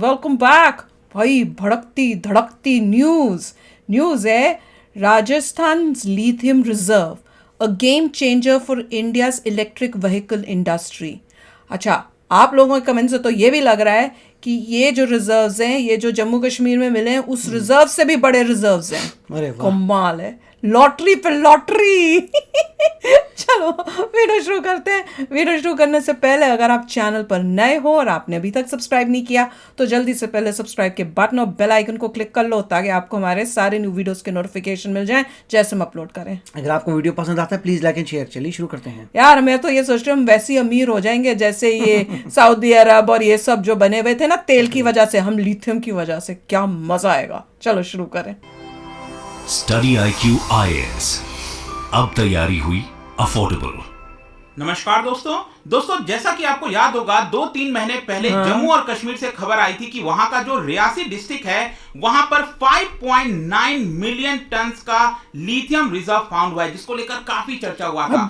Welcome back. भाई भड़कती धड़कती news है। Rajasthan lithium reserve, a game changer for India's electric vehicle industry. अच्छा, आप लोगों के कमेंट से तो ये भी लग रहा है कि ये जो रिजर्व्स हैं, ये जो जम्मू कश्मीर में मिले हैं, उस रिजर्व से भी बड़े रिजर्व्स हैं। अरे वाह, कमाल है, लॉटरी पे लॉटरी। चलो वीडियो शुरू करते हैं। वीडियो शुरू करने से पहले अगर आप चैनल पर नए हो और आपने अभी तक सब्सक्राइब नहीं किया तो जल्दी से पहले सब्सक्राइब के बटन और बेल आइकन को क्लिक कर लो ताकि आपको हमारे सारे न्यू वीडियोस के नोटिफिकेशन मिल जाएं जैसे हम अपलोड करें। अगर आपको वीडियो पसंद आता है प्लीज लाइक एंड शेयर। चलिए शुरू करते हैं। यार मैं तो ये सोच रही हूँ हम वैसे ही अमीर हो जाएंगे जैसे ये सऊदी अरब और ये सब जो बने हुए थे ना तेल की वजह से, हम लिथियम की वजह से। क्या मजा आएगा। चलो शुरू करें। स्टडी IQ IAS, अब तैयारी हुई अफोर्डेबल। नमस्कार दोस्तों, जैसा कि आपको याद होगा 2-3 महीने पहले जम्मू और कश्मीर से खबर आई थी कि वहां का जो रियासी डिस्ट्रिक्ट है वहां पर 5.9 मिलियन टन का लिथियम रिजर्व फाउंड हुआ है, जिसको लेकर काफी चर्चा हुआ था।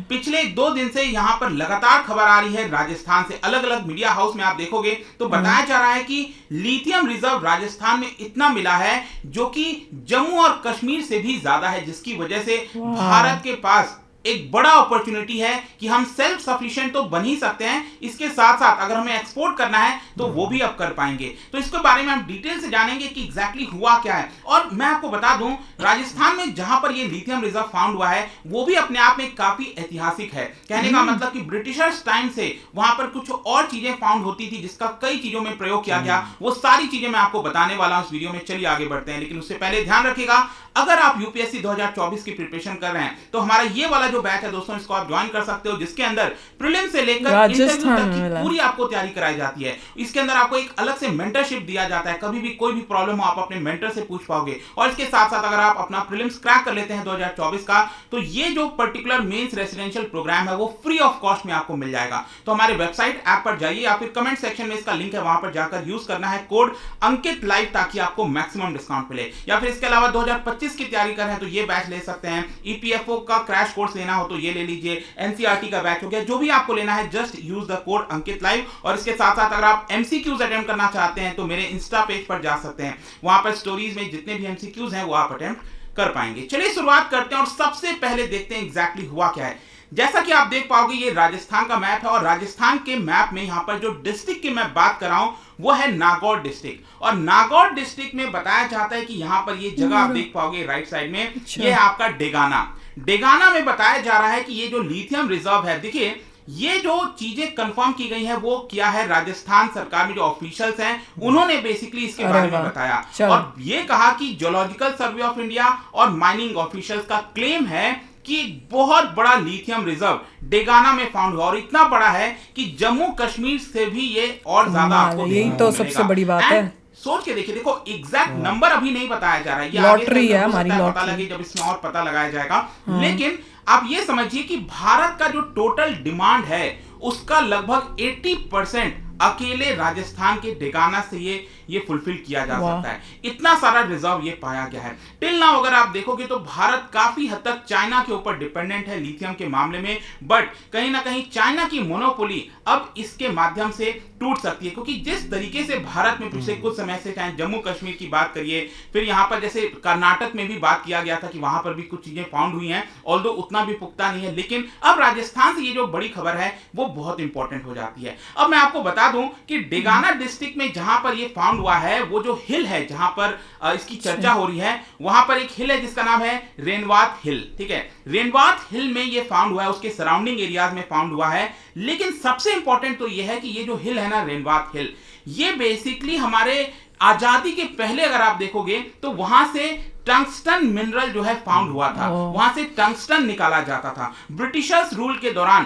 पिछले 2 दिन से यहां पर लगातार खबर आ रही है राजस्थान से। अलग अलग मीडिया हाउस में आप देखोगे तो बताया जा रहा है कि लिथियम रिजर्व राजस्थान में इतना मिला है जो कि जम्मू और कश्मीर से भी ज्यादा है, जिसकी वजह से भारत के पास एक बड़ा अपॉर्चुनिटी है कि हम सेल्फ सफिशिएंट तो बन ही सकते हैं, इसके साथ साथ अगर हमें एक्सपोर्ट करना है तो वो भी अब कर पाएंगे। तो इसके बारे में हम डिटेल से जानेंगे कि एग्जैक्टली हुआ क्या है। और मैं आपको बता दूं, राजस्थान में जहां पर ये लिथियम रिजर्व फाउंड हुआ है वो भी अपने आप में काफी ऐतिहासिक है। कहने का मतलब कि ब्रिटिशर्स टाइम से वहां पर कुछ और चीजें फाउंड होती थी जिसका कई चीजों में प्रयोग किया गया। वो सारी चीजें मैं आपको बताने वाला हूं इस वीडियो में। चलिए आगे बढ़ते हैं, लेकिन उससे पहले ध्यान रखिएगा, अगर आप यूपीएससी 2024 की प्रिपरेशन कर रहे हैं तो हमारा ये वाला जो बैच है दोस्तों, इसको आप ज्वाइन कर सकते हो, जिसके अंदर प्रीलिम्स से लेकर इंटरव्यू तक की पूरी आपको तैयारी कराई जाती है। इसके अंदर आपको एक अलग से मेंटरशिप दिया जाता है। कभी भी कोई भी प्रॉब्लम हो आप अपने मेंटर से पूछ पाओगे। और इसके साथ साथ अगर आप अपना प्रीलिम्स क्रैक कर लेते हैं 2024 का, तो ये जो पर्टिकुलर मेंस रेसिडेंशियल प्रोग्राम है वो फ्री ऑफ कॉस्ट में आपको मिल जाएगा। तो हमारे वेबसाइट ऐप पर जाइए या फिर कमेंट सेक्शन में इसका लिंक है, वहां पर जाकर यूज करना है कोड अंकित लाइव ताकि आपको मैक्सिमम डिस्काउंट मिले। या फिर इसके अलावा 2025 की तैयारी कर रहे हैं तो ये बैच ले सकते हैं। ईपीएफओ का क्रैश कोर्स लेना हो तो ये ले लीजिए। एनसीईआरटी का बैच हो गया, जो भी आपको लेना है just use the code Ankit live. और इसके साथ साथ अगर आप एमसीक्यूज अटेम्प्ट करना चाहते हैं तो मेरे इंस्टा पेज पर जा सकते हैं, वहां पर स्टोरीज में जितने भी एमसीक्यूज हैं वो आप अटेम्प्ट कर पाएंगे। चलिए शुरुआत करते हैं और सबसे पहले देखते हैं एग्जैक्टली हुआ क्या है। जैसा कि आप देख पाओगे ये राजस्थान का मैप है और राजस्थान के मैप में यहां पर जो डिस्ट्रिक्ट की मैं बात कर रहा हूं वो है नागौर डिस्ट्रिक्ट। और नागौर डिस्ट्रिक्ट में बताया जाता है कि यहां पर ये जगह आप देख पाओगे राइट साइड में, ये है आपका डेगाना में बताया जा रहा है कि ये जो लिथियम रिजर्व है, देखिए ये जो चीजें कंफर्म की गई हैं वो क्या है, राजस्थान सरकार में जो ऑफिशियल्स हैं उन्होंने बेसिकली इसके बारे में बताया। और ये कहा कि जियोलॉजिकल सर्वे ऑफ इंडिया और माइनिंग ऑफिशियल्स का क्लेम है कि बहुत बड़ा लिथियम रिजर्व डेगाना में फाउंड हुआ, और इतना बड़ा है कि जम्मू कश्मीर से भी ये और ज्यादा आपको यही तो सबसे बड़ी बात है। सोच के देखिए, देखो एग्जैक्ट नंबर अभी नहीं बताया जा रहा है, ये लॉटरी है हमारी, पता लगे जब इसमें और पता लगाया जाएगा। लेकिन आप ये समझिए कि भारत का जो टोटल डिमांड है उसका लगभग 80% अकेले राजस्थान के डेगाना से ये फुलफिल किया जा सकता है। इतना सारा रिजर्व ये पाया गया है। टिल नाउ अगर आप देखोगे तो भारत काफी हद तक चाइना के ऊपर डिपेंडेंट है लिथियम के मामले में, बट कहीं ना कहीं चाइना की मोनोपोली अब इसके माध्यम से टूट सकती है, क्योंकि जिस तरीके से भारत में पिछले कुछ समय से, चाहे जम्मू कश्मीर की बात करिए, फिर यहाँ पर जैसे कर्नाटक में भी बात किया गया था कि वहां पर भी कुछ चीजें फाउंड हुई हैं, ऑल्दो उतना भी पुख्ता नहीं है, लेकिन अब राजस्थान से ये जो बड़ी खबर है वो बहुत इंपॉर्टेंट हो जाती है। अब मैं आपको बता दूं कि डेगाना डिस्ट्रिक्ट में जहां पर ये फाउंड हुआ है, वो जो हिल है जहां पर इसकी चर्चा हो रही है, वहां पर एक हिल है जिसका नाम है रेनवात हिल। ठीक है, रेनवात हिल में ये फाउंड हुआ है, उसके सराउंडिंग एरियाज में फाउंड हुआ है। लेकिन सबसे इंपॉर्टेंट तो ये है कि ये जो हिल है ना, रेनवात हिल, ये बेसिकली हमारे आजादी के पहले अगर आप देखोगे तो वहां से टंगस्टन मिनरल जो है फाउंड हुआ था, वहां से टंगस्टन निकाला जाता था। ब्रिटिशर्स रूल के दौरान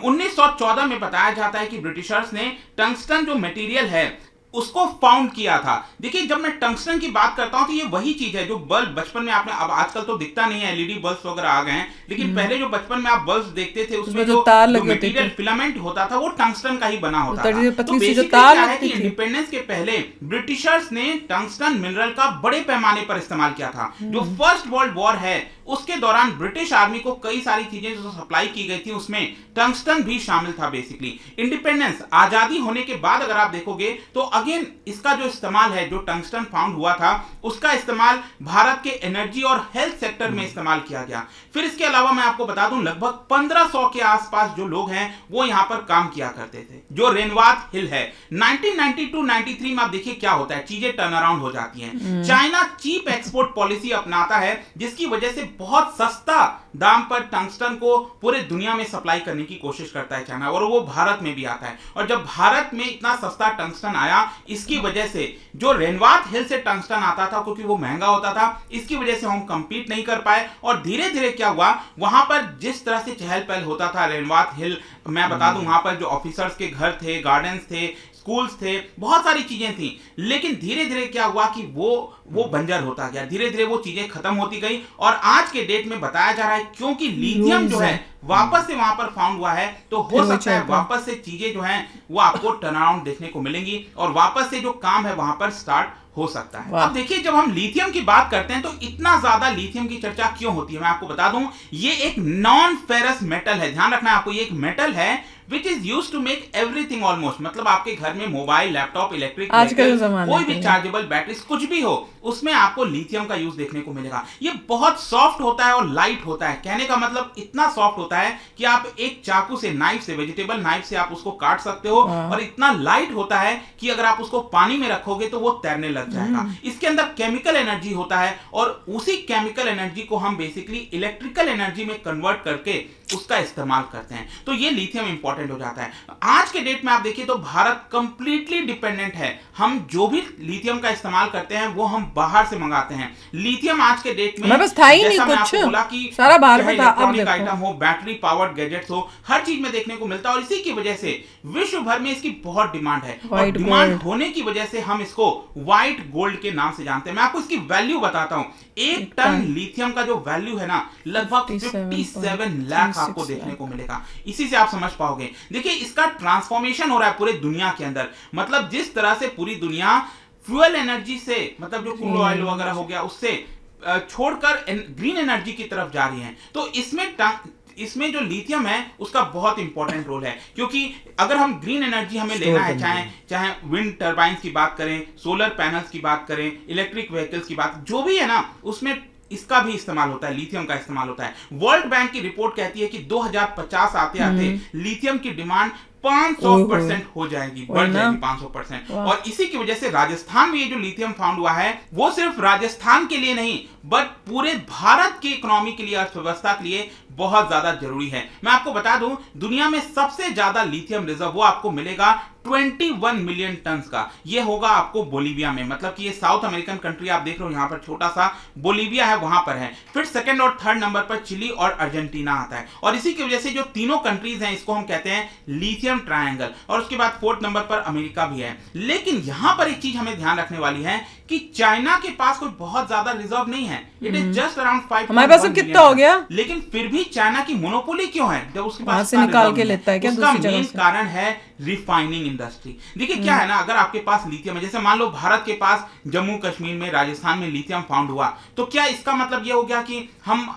1914 में बताया जाता है कि ब्रिटिशर्स ने टंगस्टन जो मटेरियल है उसको फाउंड किया था। देखिए जब मैं टंगस्टन की बात करता हूं तो ये वही चीज है जो बल्ब बचपन में आपने, अब आजकल तो दिखता नहीं है, एलईडी बल्ब वगैरह आ गए हैं, लेकिन पहले जो बचपन में आप बल्ब देखते थे उसमें जो तार लगे होते मटेरियल थे, फिलामेंट होता था वो टंगस्टन का ही बना होता था। तो पतली सी जो बेसिकली तार क्या है लगती कि थी। इंडिपेंडेंस के पहले ब्रिटिशर्स ने टंगस्टन मिनरल का बड़े पैमाने पर इस्तेमाल किया था। जो फर्स्ट वर्ल्ड वॉर है उसके दौरान ब्रिटिश आर्मी को कई सारी चीजें जो सप्लाई की गई थी उसमें टंगस्टन भी शामिल था। बेसिकली इंडिपेंडेंस, आजादी होने के बाद अगर आप देखोगे तो अगेन इसका जो इस्तेमाल है, जो टंगस्टन फाउंड हुआ था उसका इस्तेमाल भारत के एनर्जी और हेल्थ सेक्टर में इस्तेमाल किया गया। फिर इसके अलावा मैं आपको बता दूं लगभग 1500 के आसपास जो लोग हैं वो यहां पर काम किया करते थे। जो रेनवात हिल है 1992-93 में आप देखिए क्या होता है, चीजें टर्न अराउंड हो जाती हैं। चाइना चीप एक्सपोर्ट पॉलिसी अपनाता है जिसकी वजह से बहुत सस्ता दाम पर टंगस्टन को पूरे दुनिया में सप्लाई करने की कोशिश करता है चाइना, और वो भारत में भी आता है। और जब भारत में इतना सस्ता टंगस्टन आया इसकी वजह से जो रेनवात हिल से टंगस्टन आता था क्योंकि वो महंगा होता था, इसकी वजह से हम कंपीट नहीं कर पाए। और धीरे धीरे क्या हुआ, वहां पर जिस तरह से चहल पहल होता था रेनवात हिल, मैं बता दूं वहां पर जो ऑफिसर्स के घर थे, गार्डन्स थे, स्कूल्स थे, बहुत सारी चीजें थी, लेकिन धीरे धीरे क्या हुआ कि वो बंजर होता गया, धीरे धीरे वो चीजें खत्म होती गई। और आज के डेट में बताया जा रहा है क्योंकि लिथियम जो है वापस से वहां पर फाउंड हुआ है, तो हो सकता है वापस से चीजें जो हैं वो आपको टर्न अराउंड देखने को मिलेंगी और वापस से जो काम है वहां पर स्टार्ट हो सकता है। अब देखिए जब हम लिथियम की बात करते हैं तो इतना ज्यादा लिथियम की चर्चा क्यों होती है, मैं आपको बता दूं ये एक नॉन फेरस मेटल है। ध्यान रखना है आपको, ये एक मेटल है which is used to make everything almost, मतलब आपके घर में मोबाइल, लैपटॉप, इलेक्ट्रिक कोई भी चार्जेबल बैटरीज कुछ भी हो उसमें आपको लिथियम का यूज देखने को मिलेगा। ये बहुत सॉफ्ट होता है और लाइट होता है, कहने का मतलब इतना सॉफ्ट होता है कि आप एक चाकू से, नाइफ से, वेजिटेबल नाइफ से आप उसको काट सकते हो, और इतना लाइट होता है कि अगर आप उसको पानी में रखोगे तो वो तैरने लग जाएगा। इसके अंदर केमिकल एनर्जी होता है और उसी केमिकल एनर्जी को हम बेसिकली इलेक्ट्रिकल एनर्जी में कन्वर्ट करके उसका इस्तेमाल करते हैं, तो ये लिथियम इंपॉर्टेंट हो जाता है। आज के डेट में आप देखिए तो भारत कंप्लीटली डिपेंडेंट है, हम जो भी लिथियम का इस्तेमाल करते हैं वो हम बाहर से मंगाते हैं। लिथियम आज के डेट में बस था ही नहीं कुछ, सारा बाहर में था। अब देखो आइटम हो, बैटरी पावर्ड गैजेट्स हो, हर चीज में देखने को मिलता है, और इसी की वजह से विश्व भर में इसकी बहुत डिमांड है। और डिमांड होने की वजह से हम इसको व्हाइट गोल्ड के नाम से जानते हैं। मैं आपको इसकी वैल्यू बताता हूं, 1 टन लिथियम का जो वैल्यू है ना लगभग 57 लाख आपको देखने को मिलेगा। इसी से आप समझ पाओगे। देखिए इसका ट्रांसफॉर्मेशन हो रहा है पूरे दुनिया के अंदर, मतलब जिस तरह से पूरी दुनिया फ्यूल एनर्जी से, मतलब जो क्रूड ऑयल वगैरह हो गया उससे छोड़कर ग्रीन एनर्जी की तरफ जा रही है, तो इसमें जो लिथियम है उसका बहुत इंपॉर्टेंट रोल है। क्योंकि अगर हम ग्रीन एनर्जी हमें लेना है, चाहे विंड टर्बाइंस की बात करें, सोलर पैनल्स की बात करें, इलेक्ट्रिक व्हीकल्स की बात, जो भी है ना उसमें इसका भी इस्तेमाल होता है, लिथियम का इस्तेमाल होता है। वर्ल्ड बैंक की रिपोर्ट कहती है कि 2050 आते आते लिथियम की डिमांड 500% हो जाएगी, बढ़ जाएगी 500%। और इसी की वजह से राजस्थान में ये जो लिथियम फाउंड हुआ है वो सिर्फ राजस्थान के लिए नहीं बट पूरे भारत की इकोनॉमी के लिए, अर्थव्यवस्था के लिए बहुत ज्यादा जरूरी है। मैं आपको बता दूं दुनिया में सबसे ज्यादा लिथियम रिजर्व वो आपको मिलेगा 21 मिलियन टन का, ये होगा आपको बोलीविया में, मतलब कि ये साउथ अमेरिकन कंट्री आप देख रहे हो, यहाँ पर छोटा सा बोलीविया है वहां पर है। फिर सेकंड और थर्ड नंबर पर चिली और अर्जेंटीना आता है, और इसी की वजह से जो तीनों कंट्रीज हैं इसको हम कहते हैं लिथियम ट्रायंगल, और उसके बाद फोर्थ नंबर पर अमेरिका भी है। लेकिन यहां पर एक चीज हमें ध्यान रखने वाली है कि चाइना के पास कोई बहुत ज्यादा रिजर्व नहीं है, इट इज जस्ट अराउंड 5। हमारे पास अब कितना हो गया, लेकिन फिर भी चाइना की मोनोपोली क्यों है जब उसके पास से निकाल के लेता है क्या? उसका मेन कारण है रिफाइनिंग इंडस्ट्री। देखिए क्या है ना, अगर आपके पास लिथियम है, जैसे मान लो भारत के पास जम्मू कश्मीर में, राजस्थान में लिथियम फाउंड हुआ, तो क्या इसका मतलब यह हो गया कि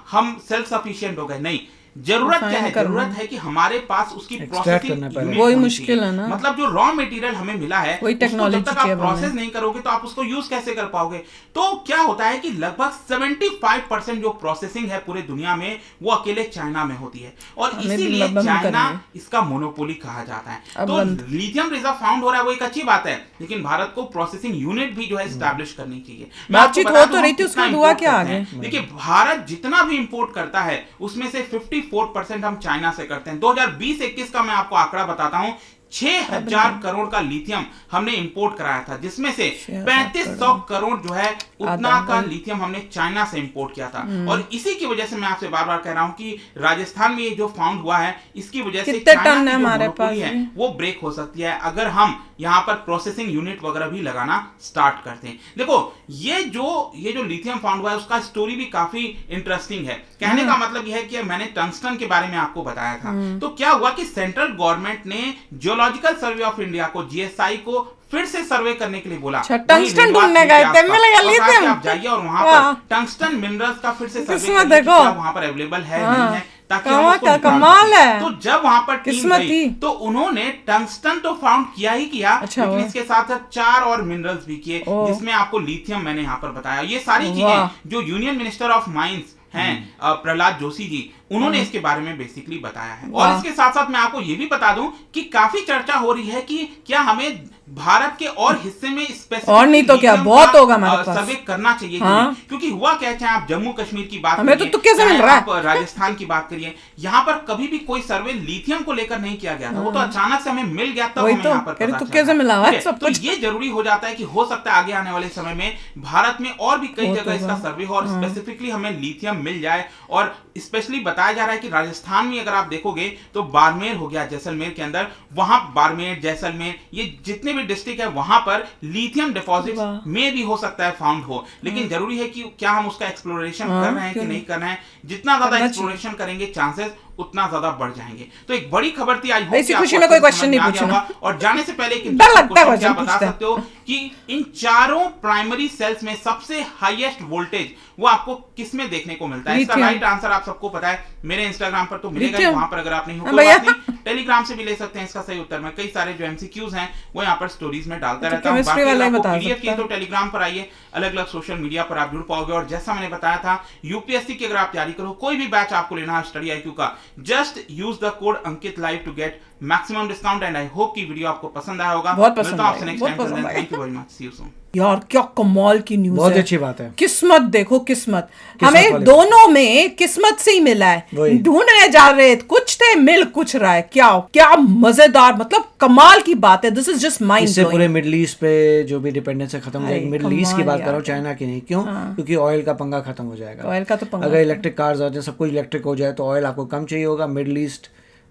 हम सेल्फ सफिशिएंट हो गए? नहीं, जरूरत क्या है, जरूरत है कि हमारे पास उसकी प्रोसेसिंग, वही मुश्किल है ना, मतलब जो रॉ मटेरियल हमें मिला है वही टेक्नोलॉजी, जब तक आप प्रोसेस नहीं करोगे तो आप उसको यूज कैसे कर पाओगे? तो क्या होता है कि लगभग 75% जो प्रोसेसिंग है पूरे दुनिया में वो अकेले चाइना में होती है, और इसीलिए चाइना इसका मोनोपोली कहा जाता है। तो लिथियम रिजर्व फाउंड हो रहा है वो एक अच्छी बात है, लेकिन भारत को प्रोसेसिंग यूनिट भी जो है एस्टैब्लिश करनी चाहिए। बातचीत हो तो रही थी, उसको दुआ क्या आगे। देखिए भारत जितना भी इंपोर्ट करता है उसमें से 54% हम चाइना से करते हैं। 2020-21 का मैं आपको आंकड़ा बताता हूं, 6,000 करोड़ का लिथियम हमने इंपोर्ट कराया था, जिसमें से 3500 करोड़ जो है उतना का लिथियम हमने चाइना से इंपोर्ट किया था। और इसी की वजह से मैं आपसे बार बार कह रहा हूं कि राजस्थान में ये जो फाउंड हुआ है, इसकी वजह से चाइना की जो मोनोपोली है वो ब्रेक हो सकती है अगर हम यहाँ पर प्रोसेसिंग यूनिट वगैरह भी लगाना स्टार्ट करते हैं। देखो ये जो लिथियम फाउंड हुआ है उसका स्टोरी भी काफी इंटरेस्टिंग है। कहने का मतलब यह है कि मैंने टंगस्टन के बारे में आपको बताया था, तो क्या हुआ कि सेंट्रल गवर्नमेंट ने जियोलॉजिकल सर्वे ऑफ इंडिया को, जीएसआई को फिर से सर्वे करने के लिए बोला। टंगस्टन ढूंढने गए थे, मिल गया लिथियम। आप जाइए और वहां पर टंगस्टन मिनरल्स का फिर से सर्वे करिए, क्या वहां पर अवेलेबल है नहीं है, ताकि हम उसको कमाल है। तो जब वहां पर टीम गई तो उन्होंने टंगस्टन तो फाउंड किया ही किया, लेकिन इसके साथ साथ 4 और मिनरल्स भी किए, जिसमें आपको लिथियम मैंने यहाँ पर बताया। ये सारी चीजें जो यूनियन मिनिस्टर ऑफ माइंस हैं प्रहलाद जोशी जी, उन्होंने इसके बारे में बेसिकली बताया है। और इसके साथ साथ मैं आपको ये भी बता दूं कि काफी चर्चा हो रही है कि क्या हमें भारत के और हिस्से में स्पेसिफिक और नहीं तो क्या बहुत होगा हमारे पास सर्वे करना चाहिए। क्योंकि हुआ क्या, चाहे आप जम्मू कश्मीर की बात हमें तो कैसे मिल रहा है, आप राजस्थान की बात करिए, यहाँ पर कभी भी कोई सर्वे लिथियम को लेकर नहीं किया गया था। वो तो अचानक से हमें मिल गया, तब हमें यहाँ पर तो कैसे मिला है सब कुछ। तो ये जरूरी हो जाता है कि हो सकता है आगे आने वाले समय में भारत में और भी कई जगह इसका सर्वे हो और स्पेसिफिकली हमें लिथियम मिल जाए। और स्पेशली बताया जा रहा है कि राजस्थान में अगर आप देखोगे तो बाड़मेर हो गया, जैसलमेर के अंदर, वहां बाड़मेर, जैसलमेर, ये जितने भी डिस्ट्रिक्ट है वहां पर लिथियम डिपॉजिट में भी हो सकता है फाउंड हो। लेकिन जरूरी है कि क्या हम उसका एक्सप्लोरेशन कर रहे हैं कि नहीं कर रहे हैं। जितना ज्यादा एक्सप्लोरेशन करेंगे चांसेस उतना ज्यादा बढ़ जाएंगे। तो एक बड़ी खबर थी, आई होप ऐसी खुशी में कोई क्वेश्चन नहीं पूछना। और जाने से पहले डर लगता है क्या बता सकते हो कि इन चारों प्राइमरी सेल्स में सबसे हाईएस्ट वोल्टेज वो आपको किस में देखने को मिलता है? इसका राइट आंसर आप सबको पता है, मेरे इंस्टाग्राम पर तो मिलेगा ही, वहां पर अगर आप नहीं हो कोई बात नहीं, टेलीग्राम से भी ले सकते हैं इसका सही उत्तर। मैं कई सारे जो एमसीक्यूज हैं वो यहाँ पर स्टोरीज में डालता रहता हूँ। बाकी आपको पीडीएफ चाहिए तो टेलीग्राम पर आइए, अलग अलग सोशल मीडिया पर आप जुड़ पाओगे। और जैसा मैंने बताया था, यूपीएससी की अगर आप तैयारी करो, कोई भी बैच आपको लेना है स्टडी आईक्यू का, just use the code Ankit live to get maximum discount. And I hope की वीडियो आपको पसंद आया होगा। बहुत पसंद आया, thank you very much, see you soon. यार क्या कमाल की न्यूज़ है, बहुत अच्छी बात है। किस्मत देखो, किस्मत हमें दोनों में किस्मत से ही मिला है। ढूंढने जा रहे कुछ थे, मिल कुछ रहा है। क्या मजेदार, मतलब कमाल की बात है। This is just mind blowing. इससे पूरे मिडिल ईस्ट पे जो भी डिपेंडेंस है खत्म हो जाएगी। मिडिल ईस्ट की बात कर रहा हूँ, चाइना की नहीं। क्यों? क्योंकि ऑयल का पंगा खत्म हो जाएगा। ऑयल का तो पंगा, अगर इलेक्ट्रिक कार्स आते हैं, सब कुछ इलेक्ट्रिक हो जाए तो ऑयल आपको कम चाहिए होगा। मिडिल ईस्ट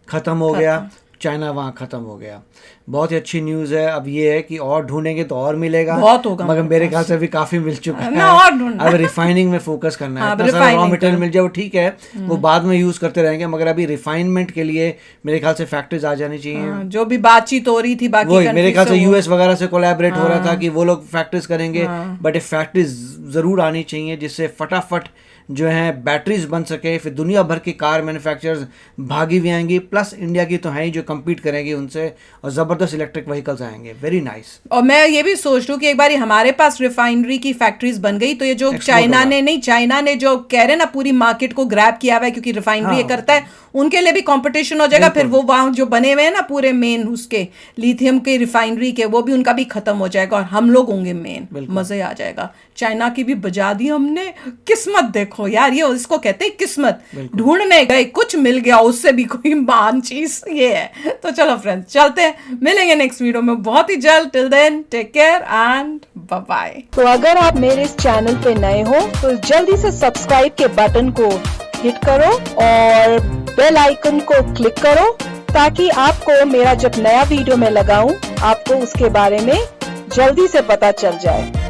खत्म हो गया, चाइना वहाँ खत्म हो गया। बहुत ही अच्छी न्यूज है। अब ये है कि और ढूंढेंगे तो और मिलेगा, बहुत होगा, मगर मेरे ख्याल से अभी काफी मिल चुका है। अब रिफाइनिंग में फोकस करना है। रॉ मटेरियल मिल जाए वो ठीक है, वो बाद में यूज करते रहेंगे, मगर अभी रिफाइनमेंट के लिए मेरे ख्याल से फैक्ट्रीज आ जानी चाहिए। जो भी बातचीत हो रही थी बाकी वही मेरे ख्याल से यूएस वगैरह से कोलैबोरेट हो रहा था कि वो लोग फैक्ट्रीज करेंगे, बट ये फैक्ट्रीज जरूर आनी चाहिए जिससे फटाफट जो है बैटरीज बन सके। फिर दुनिया भर के कार मैन्युफैक्चरर्स भागी भी आएंगी, प्लस इंडिया की तो है ही जो कम्पीट करेंगे उनसे, और जबरदस्त इलेक्ट्रिक व्हीकल्स आएंगे। Very nice. और मैं ये भी सोच रही हूँ कि एक बार हमारे पास रिफाइनरी की फैक्ट्रीज बन गई तो ये जो चाइना ने जो कह रहे ना पूरी मार्केट को ग्रैब किया हुआ है, क्योंकि रिफाइनरी करता है, उनके लिए भी कंपटीशन हो जाएगा। फिर वो वहाँ जो बने हुए हैं ना पूरे मेन उसके लिथियम के रिफाइनरी के, वो भी उनका भी खत्म हो जाएगा और हम लोग होंगे मेन। मजे आ जाएगा। चाइना की भी बजा दी हमने। किस्मत देखो यार, ये इसको कहते हैं किस्मत। ढूंढने गए, कुछ मिल गया, उससे भी कोई महान चीज ये है। तो चलो फ्रेंड्स, चलते हैं, मिलेंगे नेक्स्ट वीडियो में बहुत ही जल्द। Till then take care and bye bye. तो अगर आप मेरे इस चैनल पे नए हो तो जल्दी से सब्सक्राइब के बटन को हिट करो और बेल आइकन को क्लिक करो, ताकि आपको मेरा जब नया वीडियो मैं लगाऊं आपको उसके बारे में जल्दी से पता चल जाए।